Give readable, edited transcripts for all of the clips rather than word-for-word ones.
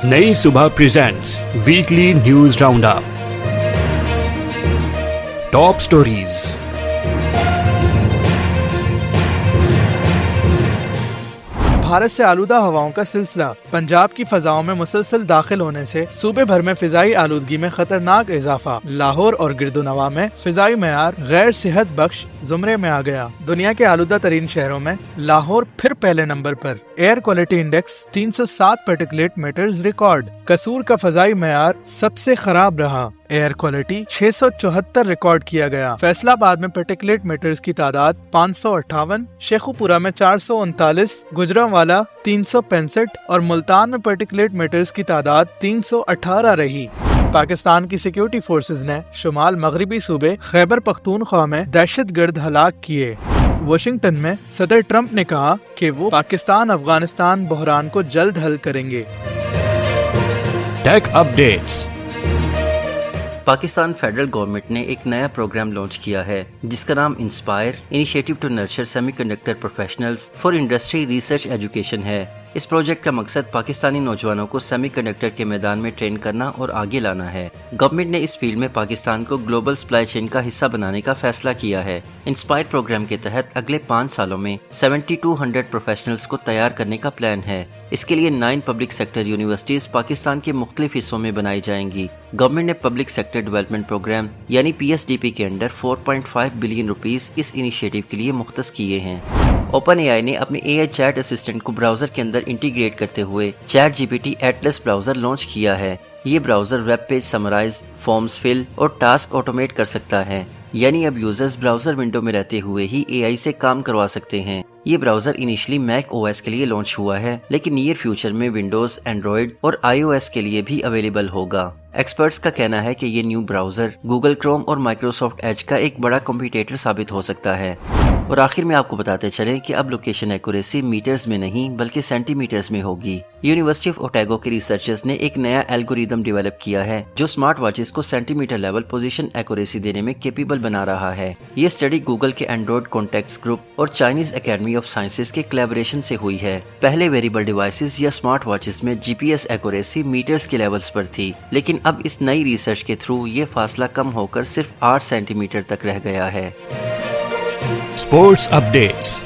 नई सुबह presents weekly news round up. Top stories. Bharat से आलूदा हवाओं का सिलसिला। पंजाब की फजाओं में मुसलसल दाखिल होने से सूबे भर में फिजाई आलूदगी में खतरनाक इजाफा। लाहौर और गिरदोनवा में फिजाई मेयार गैर सेहत बख्श जुमरे में आ गया। दुनिया के आलूदा तरीन शहरों में लाहौर फिर पहले नंबर पर। Air quality index 307 particulate matters record. Kasur का फजाई मेयार सबसे खराब रहा। एयर क्वालिटी 674 रिकॉर्ड किया गया। फैसलाबाद में पार्टिकुलेट मीटर्स की तादाद 558, शेखुपुरा में 439, गुजरांवाला 365 और मुल्तान में पार्टिकुलेट मीटर्स की तादाद 318 रही। पाकिस्तान की सिक्योरिटी फोर्सेज ने शुमाल मगरिबी सूबे खैबर पख्तूनख्वा में दहशतगर्द हलाक किए। वाशिंगटन में सदर ट्रंप ने कहा कि वो पाकिस्तान अफगानिस्तान बहरान को जल्द हल करेंगे। Tech updates. Pakistan federal government ने एक नया प्रोग्राम लॉन्च किया है जिसका नाम inspire initiative to nurture semiconductor professionals for industry research education है। इस प्रोजेक्ट का मकसद पाकिस्तानी नौजवानों को सेमीकंडक्टर के मैदान में ट्रेन करना और आगे लाना है। गवर्नमेंट ने इस फील्ड में पाकिस्तान को ग्लोबल सप्लाई चेन का हिस्सा बनाने का फैसला किया है। इंस्पायर प्रोग्राम के तहत अगले 5 सालों में 7200 प्रोफेशनल्स को तैयार करने का प्लान है। इसके लिए 9 पब्लिक सेक्टर यूनिवर्सिटीज पाकिस्तान के मुख्तलिफ हिस्सों में बनाई जाएंगी। गवर्नमेंट ने पब्लिक सेक्टर डेवलपमेंट प्रोग्राम यानी PSDP के अंडर 4.5 बिलियन रुपीस इस इनिशिएटिव के लिए मुख्तस किए हैं। ओपन AI ने अपने AI चैट असिस्टेंट को ब्राउजर के अंदर इंटीग्रेट करते हुए chat GPT Atlas browser launch किया है। ये browser web page summarise, forms fill और टास्क ऑटोमेट कर सकता है, यानी अब यूजर्स ब्राउजर विंडो में रहते हुए ही AI से काम करवा सकते हैं। ये ब्राउजर इनिशियली मैक OS के लिए लॉन्च हुआ है, लेकिन नियर फ्यूचर में विंडोज, एंड्रॉइड और iOS के लिए भी अवेलेबल होगा। एक्सपर्ट्स का कहना है कि ये न्यू ब्राउजर गूगल क्रोम और माइक्रोसॉफ्ट एज का एक बड़ा कॉम्पिटिटर साबित हो सकता है। और आखिर में आपको बताते चलें कि अब लोकेशन एक्यूरेसी मीटर्स में नहीं बल्कि सेंटीमीटर्स में होगी। यूनिवर्सिटी ऑफ ओटेगो के रिसर्चर्स ने एक नया एल्गोरिदम डेवलप किया है जो स्मार्ट वॉचेस को सेंटीमीटर लेवल पोजीशन एक्यूरेसी देने में कैपेबल बना रहा है। ये स्टडी गूगल के एंड्रॉइड कॉन्टेक्ट्स ग्रुप और चाइनीज एकेडमी ऑफ साइंसेज के कोलैबोरेशन से हुई है। पहले वेरिएबल डिवाइसेस या स्मार्ट वॉचेस में GPS एक्यूरेसी मीटर्स के लेवल्स पर थी, लेकिन अब इस नई रिसर्च के थ्रू ये फासला कम होकर सिर्फ 8 सेंटीमीटर तक रह गया है। Sports updates.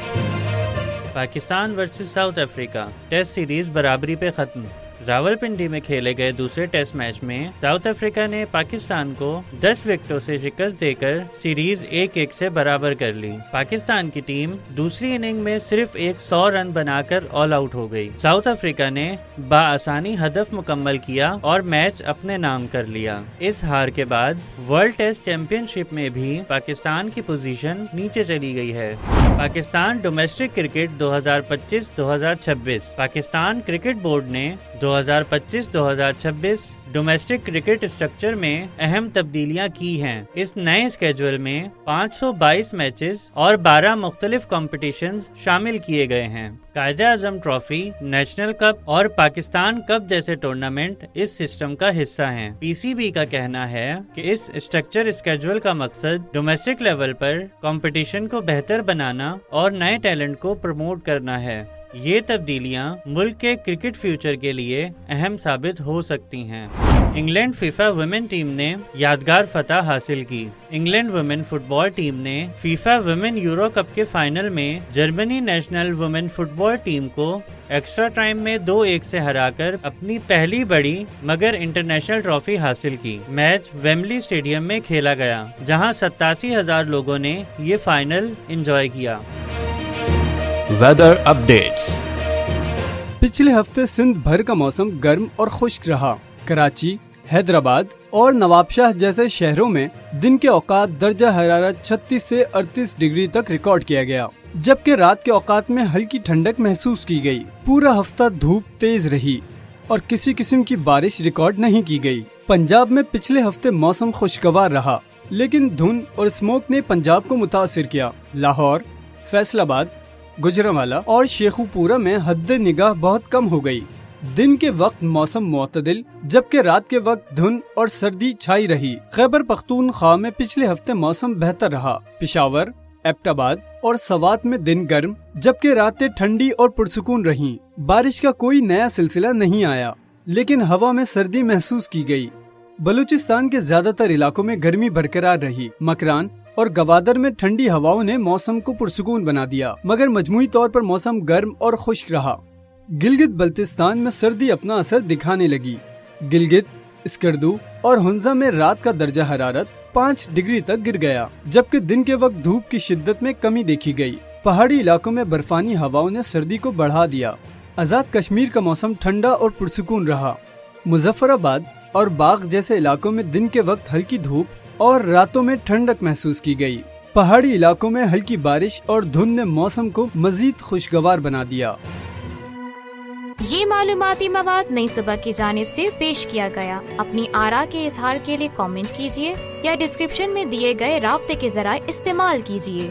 Pakistan versus South Africa test series बराबरी पे खत्म। रावलपिंडी में खेले गए दूसरे टेस्ट मैच में साउथ अफ्रीका ने पाकिस्तान को 10 विकेटों से शिकस्त देकर सीरीज 1-1 से बराबर कर ली। पाकिस्तान की टीम दूसरी इनिंग में सिर्फ 100 रन बनाकर ऑल आउट हो गई। साउथ अफ्रीका ने बाआसानी हदफ मुकम्मल किया और मैच अपने नाम कर लिया। इस हार के बाद वर्ल्ड टेस्ट चैंपियनशिप में भी पाकिस्तान की पोजीशन नीचे चली गई है। Pakistan domestic cricket 2025-2026। Pakistan cricket board ने 2025-2026 डोमेस्टिक क्रिकेट स्ट्रक्चर में अहम तब्दीलियां की हैं। इस नए स्केड्यूल में 522 मैचेस और 12 मुख्तलिफ कॉम्पिटिशन्स शामिल किए गए हैं। कायदे-आज़म ट्रॉफी, नेशनल कप और पाकिस्तान कप जैसे टूर्नामेंट इस सिस्टम का हिस्सा हैं। PCB का कहना है कि इस स्ट्रक्चर स्केड्यूल का मकसद डोमेस्टिक लेवल पर कंपटीशन को बेहतर बनाना और नए टैलेंट को प्रमोट करना है। ये तब्दीलियां मुल्क के क्रिकेट फ्यूचर के लिए अहम साबित हो सकती हैं। इंग्लैंड फीफा वुमेन टीम ने यादगार फतह हासिल की। इंग्लैंड वुमेन फुटबॉल टीम ने फीफा वुमेन यूरो कप के फाइनल में Germany national women football team को एक्स्ट्रा टाइम में 2-1 से हराकर अपनी पहली बड़ी मगर इंटरनेशनल ट्रॉफी हासिल की। मैच वेम्बली स्टेडियम में खेला गया, जहां 87,000 लोगों ने ये फाइनल एंजॉय किया। Weather updates. पिछले हफ्ते सिंध भर का मौसम गर्म और खुश्क रहा। कराची, हैदराबाद और नवाबशाह जैसे शहरों में दिन के औकात दर्जा हरारत 36 से 38 डिग्री तक रिकॉर्ड किया गया, जबकि रात के औकात में हल्की ठंडक महसूस की गई। पूरा हफ्ता धूप तेज रही और किसी किस्म की बारिश रिकॉर्ड नहीं की गई। पंजाब में पिछले हफ्ते मौसम खुशगवार रहा, लेकिन धुंध और स्मोक ने पंजाब को मुतासिर किया। लाहौर, फैसलाबाद, गुजरांवाला और शेखुपुरा में हद निगाह बहुत कम हो गई। दिन के वक्त मौसम मुअतदिल, जबकि रात के वक्त धुंध और सर्दी छाई रही। खैबर पख्तूनख्वा में पिछले हफ्ते मौसम बेहतर रहा। पेशावर, एबटाबाद और सवात में दिन गर्म, जबकि रातें ठंडी और पुरसुकून रहीं। बारिश का कोई नया सिलसिला नहीं आया, لیکن ہوا میں سردی محسوس کی گئی۔ بلوچستان کے زیادہ تر علاقوں میں گرمی برقرار رہی۔ مکران اور گوادر میں ٹھنڈی ہواؤں نے موسم کو پرسکون بنا دیا، مگر مجموعی طور پر موسم گرم اور خشک رہا۔ گلگت بلتستان میں سردی اپنا اثر دکھانے لگی۔ گلگت، اسکردو اور ہنزا میں رات کا درجہ حرارت 5 ڈگری تک گر گیا، جبکہ دن کے وقت دھوپ کی شدت میں کمی دیکھی گئی۔ پہاڑی علاقوں میں برفانی ہواؤں نے سردی کو بڑھا دیا۔ آزاد کشمیر کا موسم ٹھنڈا اور پرسکون رہا۔ مظفر آباد اور باغ جیسے علاقوں میں دن کے وقت ہلکی دھوپ اور راتوں میں ٹھنڈک محسوس کی گئی۔ پہاڑی علاقوں میں ہلکی بارش اور دھند نے موسم کو مزید خوشگوار بنا دیا۔ یہ معلوماتی مواد نئی صبح کی جانب سے پیش کیا گیا۔ اپنی آراء کے اظہار کے لیے کامنٹ کیجیے یا ڈسکرپشن میں دیے گئے رابطے کے ذرائع استعمال کیجیے۔